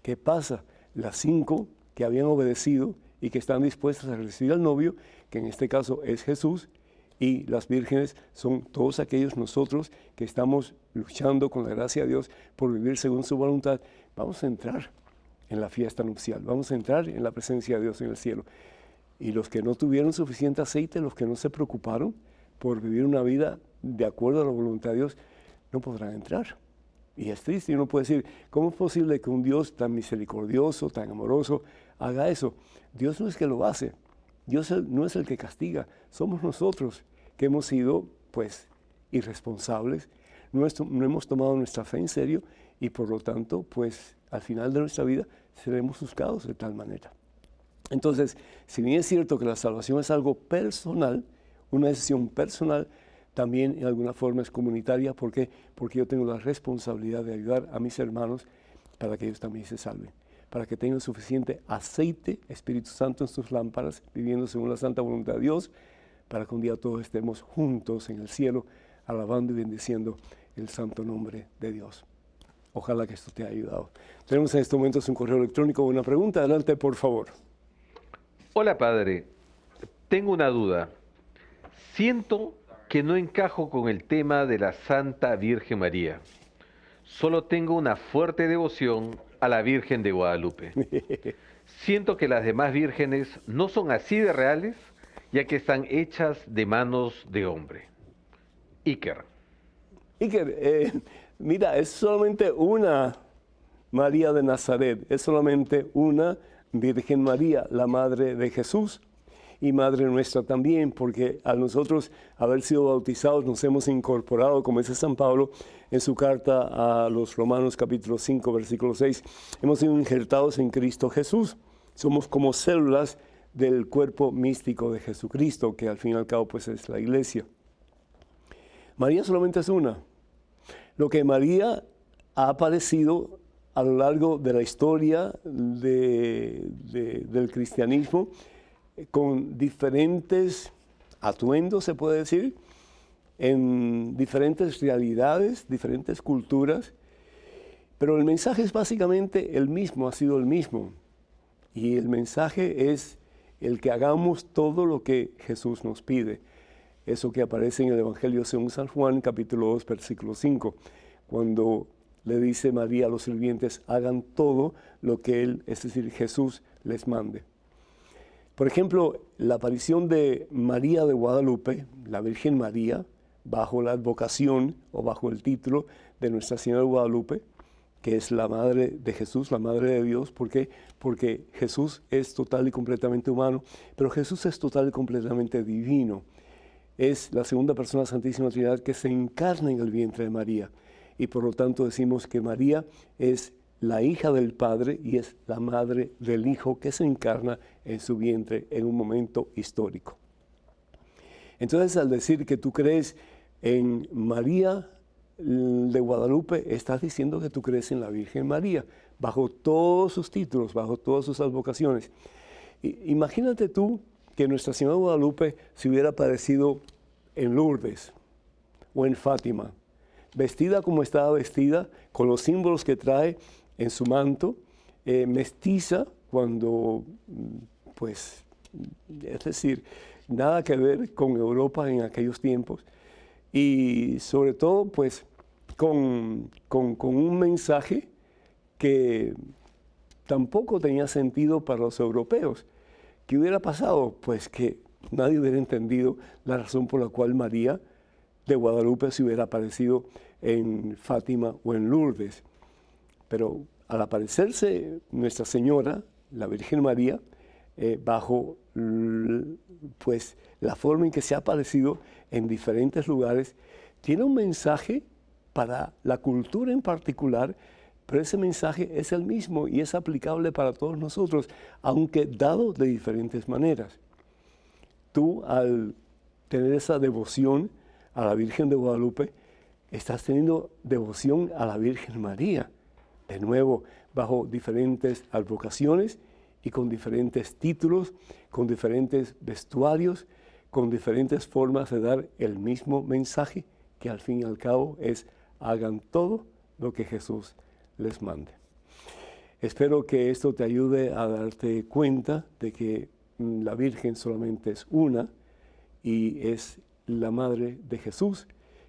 ¿Qué pasa? Las 5 que habían obedecido y que están dispuestas a recibir al novio, que en este caso es Jesús, y las vírgenes son todos aquellos nosotros que estamos luchando con la gracia de Dios por vivir según su voluntad. Vamos a entrar en la fiesta nupcial, vamos a entrar en la presencia de Dios en el cielo. Y los que no tuvieron suficiente aceite, los que no se preocuparon por vivir una vida de acuerdo a la voluntad de Dios, no podrán entrar. Y es triste, uno puede decir, ¿cómo es posible que un Dios tan misericordioso, tan amoroso, haga eso? Dios no es que lo hace, Dios no es el que castiga, somos nosotros que hemos sido, pues, irresponsables, no hemos tomado nuestra fe en serio y por lo tanto, pues, al final de nuestra vida seremos juzgados de tal manera. Entonces, si bien es cierto que la salvación es algo personal, una decisión personal, también en alguna forma es comunitaria. ¿Por qué? Porque yo tengo la responsabilidad de ayudar a mis hermanos para que ellos también se salven, para que tengan suficiente aceite, Espíritu Santo en sus lámparas, viviendo según la santa voluntad de Dios, para que un día todos estemos juntos en el cielo, alabando y bendiciendo el santo nombre de Dios. Ojalá que esto te haya ayudado. Tenemos en estos momentos un correo electrónico, una pregunta. Adelante, por favor. Hola, padre. Tengo una duda. Siento que no encajo con el tema de la Santa Virgen María. Solo tengo una fuerte devoción a la Virgen de Guadalupe. Siento que las demás vírgenes no son así de reales, ya que están hechas de manos de hombre. Iker. Iker, mira, es solamente una María de Nazaret, es solamente una Virgen María, la Madre de Jesús y Madre nuestra también, porque a nosotros haber sido bautizados nos hemos incorporado, como dice San Pablo en su carta a los Romanos capítulo 5, versículo 6, hemos sido injertados en Cristo Jesús. Somos como células del cuerpo místico de Jesucristo, que al fin y al cabo pues es la iglesia. María solamente es una. Lo que María ha aparecido a lo largo de la historia del cristianismo, con diferentes atuendos, se puede decir, en diferentes realidades, diferentes culturas, pero el mensaje es básicamente el mismo, ha sido el mismo. Y el mensaje es el que hagamos todo lo que Jesús nos pide. Eso que aparece en el Evangelio según San Juan, capítulo 2, versículo 5, cuando le dice María a los sirvientes, hagan todo lo que Él, es decir, Jesús, les mande. Por ejemplo, la aparición de María de Guadalupe, la Virgen María, bajo la advocación o bajo el título de Nuestra Señora de Guadalupe, que es la Madre de Jesús, la Madre de Dios. ¿Por qué? Porque Jesús es total y completamente humano, pero Jesús es total y completamente divino. Es la segunda persona de la Santísima Trinidad que se encarna en el vientre de María. Y por lo tanto decimos que María es la hija del Padre y es la madre del Hijo que se encarna en su vientre en un momento histórico. Entonces, al decir que tú crees en María de Guadalupe, estás diciendo que tú crees en la Virgen María, bajo todos sus títulos, bajo todas sus advocaciones. Imagínate tú que Nuestra Señora de Guadalupe se hubiera aparecido en Lourdes o en Fátima, vestida como estaba vestida, con los símbolos que trae en su manto, mestiza, cuando, pues, es decir, nada que ver con Europa en aquellos tiempos, y sobre todo, pues, con un mensaje que tampoco tenía sentido para los europeos. ¿Qué hubiera pasado? Pues que nadie hubiera entendido la razón por la cual María de Guadalupe se hubiera aparecido en Fátima o en Lourdes. Pero al aparecerse Nuestra Señora, la Virgen María, bajo pues la forma en que se ha aparecido en diferentes lugares, tiene un mensaje para la cultura en particular, pero ese mensaje es el mismo y es aplicable para todos nosotros, aunque dado de diferentes maneras. Tú, al tener esa devoción a la Virgen de Guadalupe, estás teniendo devoción a la Virgen María, de nuevo, bajo diferentes advocaciones y con diferentes títulos, con diferentes vestuarios, con diferentes formas de dar el mismo mensaje, que al fin y al cabo es hagan todo lo que Jesús les mande. Espero que esto te ayude a darte cuenta de que la Virgen solamente es una y es la Madre de Jesús,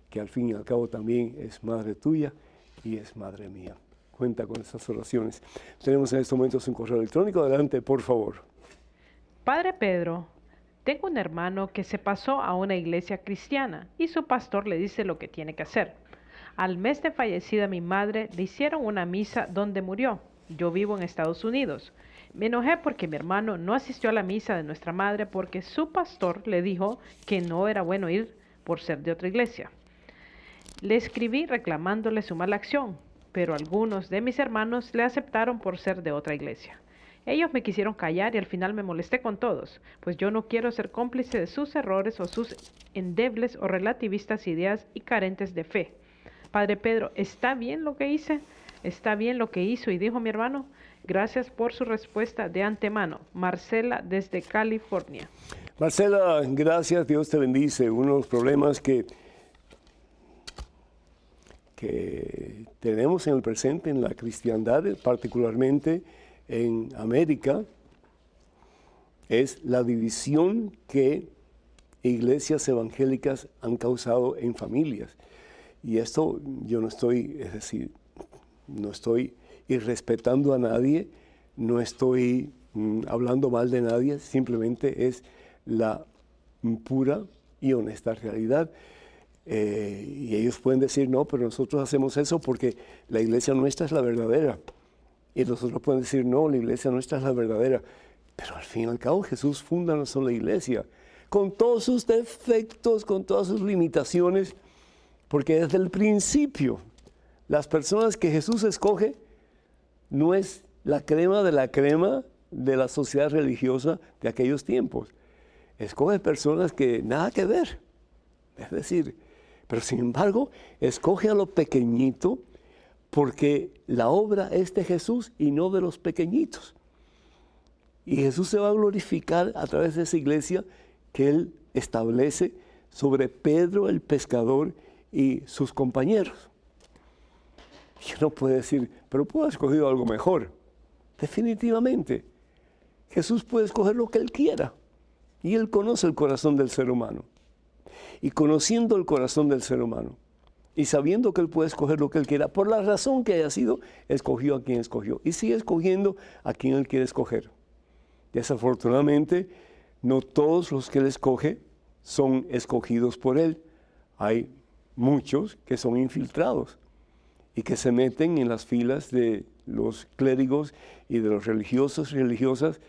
que al fin y al cabo también es Madre tuya y es Madre mía. Cuenta con estas oraciones. Tenemos en estos momentos un correo electrónico. Adelante, por favor. Padre Pedro, tengo un hermano que se pasó a una iglesia cristiana y su pastor le dice lo que tiene que hacer. Al mes de fallecida mi madre, le hicieron una misa donde murió. Yo vivo en Estados Unidos. Me enojé porque mi hermano no asistió a la misa de nuestra madre porque su pastor le dijo que no era bueno ir por ser de otra iglesia. Le escribí reclamándole su mala acción, pero algunos de mis hermanos le aceptaron por ser de otra iglesia. Ellos me quisieron callar y al final me molesté con todos, pues yo no quiero ser cómplice de sus errores o sus endebles o relativistas ideas y carentes de fe. Padre Pedro, ¿está bien lo que hice? ¿Está bien lo que hizo y dijo mi hermano? Gracias por su respuesta de antemano. Marcela, desde California. Marcela, gracias, Dios te bendice. Uno de los problemas que tenemos en el presente en la cristiandad, particularmente en América, es la división que iglesias evangélicas han causado en familias. Y esto yo no estoy, es decir, no estoy irrespetando a nadie, no estoy hablando mal de nadie, simplemente es la pura y honesta realidad. Y ellos pueden decir, no, pero nosotros hacemos eso porque la iglesia nuestra es la verdadera. Y nosotros pueden decir, no, la iglesia nuestra es la verdadera. Pero al fin y al cabo Jesús funda una sola iglesia, con todos sus defectos, con todas sus limitaciones, porque desde el principio las personas que Jesús escoge no es la crema de la sociedad religiosa de aquellos tiempos. Escoge personas que nada que ver, es decir, pero sin embargo escoge a lo pequeñito porque la obra es de Jesús y no de los pequeñitos. Y Jesús se va a glorificar a través de esa iglesia que Él establece sobre Pedro el pescador y sus compañeros. Y uno puede decir, pero puedo haber escogido algo mejor. Definitivamente. Jesús puede escoger lo que Él quiera. Y Él conoce el corazón del ser humano. Y conociendo el corazón del ser humano, y sabiendo que Él puede escoger lo que Él quiera, por la razón que haya sido, escogió a quien escogió. Y sigue escogiendo a quien Él quiere escoger. Desafortunadamente, no todos los que Él escoge son escogidos por Él. Hay muchos que son infiltrados y que se meten en las filas de los clérigos y de los religiosos y religiosas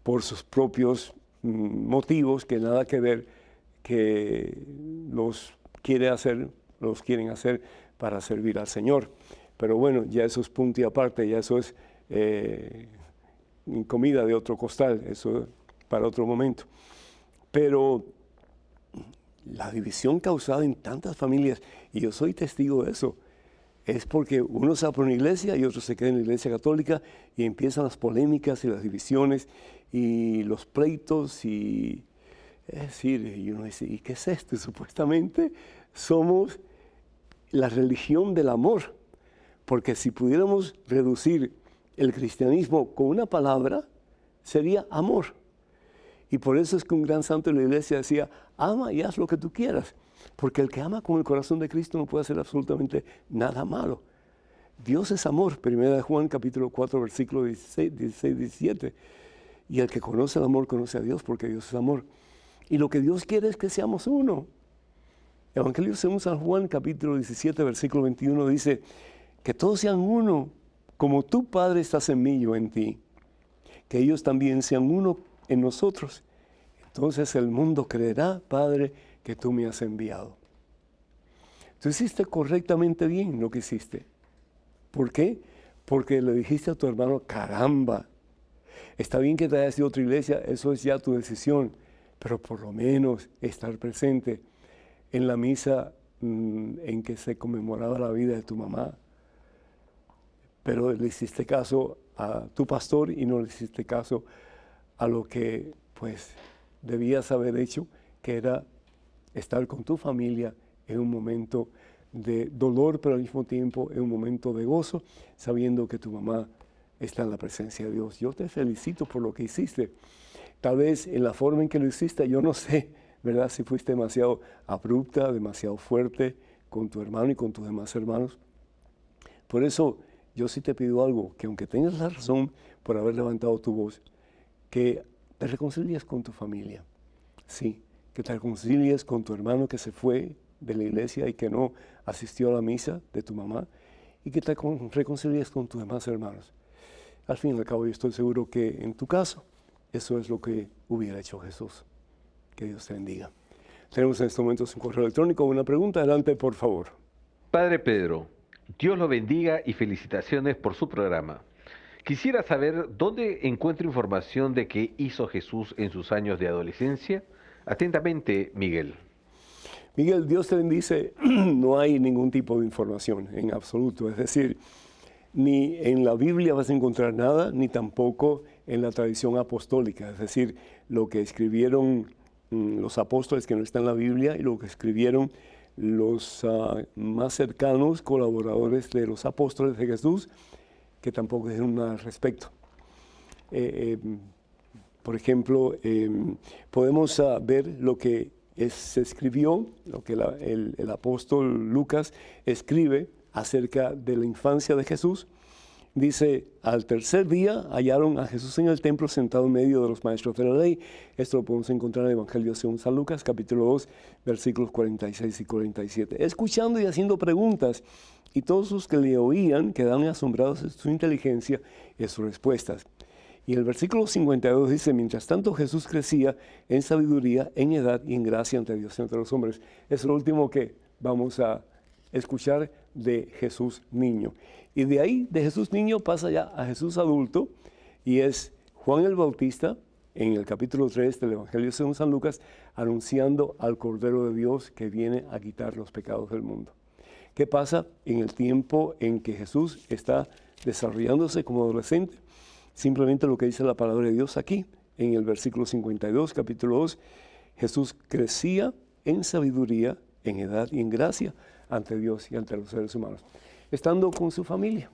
por sus propios motivos que nada que ver, que los quieren hacer para servir al Señor. Pero bueno, ya eso es punto y aparte, ya eso es comida de otro costal, eso para otro momento. Pero la división causada en tantas familias, y yo soy testigo de eso, es porque uno se va por una iglesia y otro se queda en la iglesia católica y empiezan las polémicas y las divisiones y los pleitos y es decir, y uno dice, ¿y qué es esto? Supuestamente somos la religión del amor, porque si pudiéramos reducir el cristianismo con una palabra, sería amor. Y por eso es que un gran santo de la iglesia decía, ama y haz lo que tú quieras, porque el que ama con el corazón de Cristo no puede hacer absolutamente nada malo. Dios es amor, 1 Juan capítulo 4, versículo 16, 17. Y el que conoce el amor conoce a Dios, porque Dios es amor. Y lo que Dios quiere es que seamos uno. El Evangelio según San Juan capítulo 17, versículo 21 dice, que todos sean uno, como tu Padre estás en mí, yo en ti. Que ellos también sean uno en nosotros. Entonces el mundo creerá, Padre, que tú me has enviado. Tú hiciste correctamente bien lo que hiciste. ¿Por qué? Porque le dijiste a tu hermano, caramba, está bien que te hayas ido a otra iglesia, eso es ya tu decisión, pero por lo menos estar presente en la misa en que se conmemoraba la vida de tu mamá. Pero le hiciste caso a tu pastor y no le hiciste caso a lo que pues debías haber hecho, que era estar con tu familia en un momento de dolor, pero al mismo tiempo en un momento de gozo, sabiendo que tu mamá está en la presencia de Dios. Yo te felicito por lo que hiciste. Tal vez en la forma en que lo hiciste, yo no sé, ¿verdad? Si fuiste demasiado abrupta, demasiado fuerte con tu hermano y con tus demás hermanos. Por eso yo sí te pido algo, que aunque tengas la razón por haber levantado tu voz, que te reconcilies con tu familia. Sí, que te reconcilies con tu hermano que se fue de la iglesia y que no asistió a la misa de tu mamá, y que te reconcilies con tus demás hermanos. Al fin y al cabo, yo estoy seguro que en tu caso, eso es lo que hubiera hecho Jesús. Que Dios te bendiga. Tenemos en estos momentos un correo electrónico, una pregunta. Adelante, por favor. Padre Pedro, Dios lo bendiga y felicitaciones por su programa. Quisiera saber dónde encuentro información de qué hizo Jesús en sus años de adolescencia. Atentamente, Miguel. Miguel, Dios te bendice. No hay ningún tipo de información en absoluto. Es decir, ni en la Biblia vas a encontrar nada, ni tampoco en la tradición apostólica. Es decir, lo que escribieron los apóstoles que no está en la Biblia y lo que escribieron los más cercanos colaboradores de los apóstoles de Jesús, que tampoco dijeron nada al respecto. Por ejemplo, podemos ver lo que se escribió, lo que el apóstol Lucas escribe acerca de la infancia de Jesús, Dice, al tercer día hallaron a Jesús en el templo sentado en medio de los maestros de la ley. Esto lo podemos encontrar en el Evangelio según San Lucas, capítulo 2, versículos 46 y 47. Escuchando y haciendo preguntas, y todos los que le oían quedaban asombrados de su inteligencia y de sus respuestas. Y el versículo 52 dice, mientras tanto Jesús crecía en sabiduría, en edad y en gracia ante Dios y ante los hombres. Es lo último que vamos a escuchar de Jesús niño. Y de ahí, de Jesús niño, pasa ya a Jesús adulto, y es Juan el Bautista, en el capítulo 3 del Evangelio según San Lucas, anunciando al Cordero de Dios que viene a quitar los pecados del mundo. ¿Qué pasa en el tiempo en que Jesús está desarrollándose como adolescente? Simplemente lo que dice la palabra de Dios aquí, en el versículo 52, capítulo 2, Jesús crecía en sabiduría, en edad y en gracia ante Dios y ante los seres humanos, estando con su familia,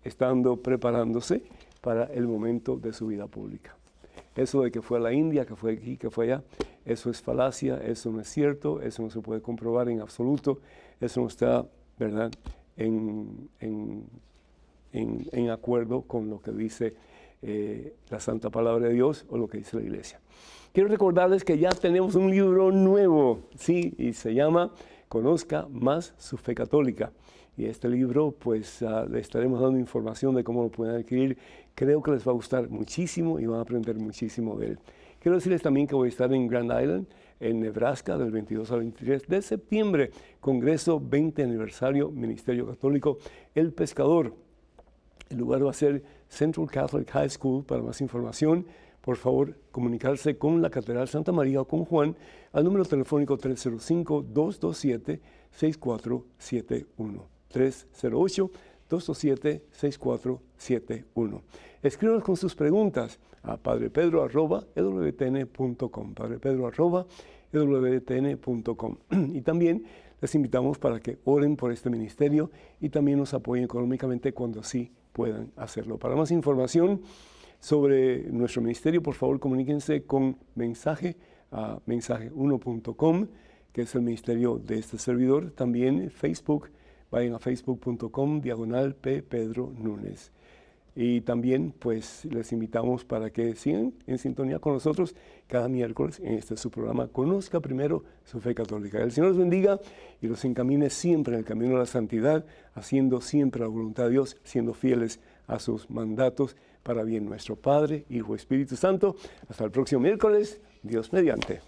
estando preparándose para el momento de su vida pública. Eso de que fue a la India, que fue aquí, que fue allá, eso es falacia, eso no es cierto, eso no se puede comprobar en absoluto, eso no está, ¿verdad?, en acuerdo con lo que dice la Santa Palabra de Dios o lo que dice la Iglesia. Quiero recordarles que ya tenemos un libro nuevo, sí, y se llama Conozca más su fe católica. Y este libro, pues, le estaremos dando información de cómo lo pueden adquirir. Creo que les va a gustar muchísimo y van a aprender muchísimo de él. Quiero decirles también que voy a estar en Grand Island, en Nebraska, del 22 al 23 de septiembre, Congreso 20 Aniversario Ministerio Católico El Pescador. El lugar va a ser Central Catholic High School. Para más información, por favor, comunicarse con la Catedral Santa María o con Juan al número telefónico 305-227-6471. 308-227-6471. Escríbanos con sus preguntas a padrepedro@ewtn.com, padrepedro@ewtn.com. Y también les invitamos para que oren por este ministerio y también nos apoyen económicamente cuando sí puedan hacerlo. Para más información sobre nuestro ministerio, por favor, comuníquense con mensaje a mensaje1.com, que es el ministerio de este servidor. También Facebook, vayan a facebook.com/P. Pedro Núñez. Y también, pues, les invitamos para que sigan en sintonía con nosotros cada miércoles en este su programa Conozca Primero su Fe Católica. El Señor los bendiga y los encamine siempre en el camino de la santidad, haciendo siempre la voluntad de Dios, siendo fieles a sus mandatos para bien nuestro Padre, Hijo, Espíritu Santo. Hasta el próximo miércoles, Dios mediante.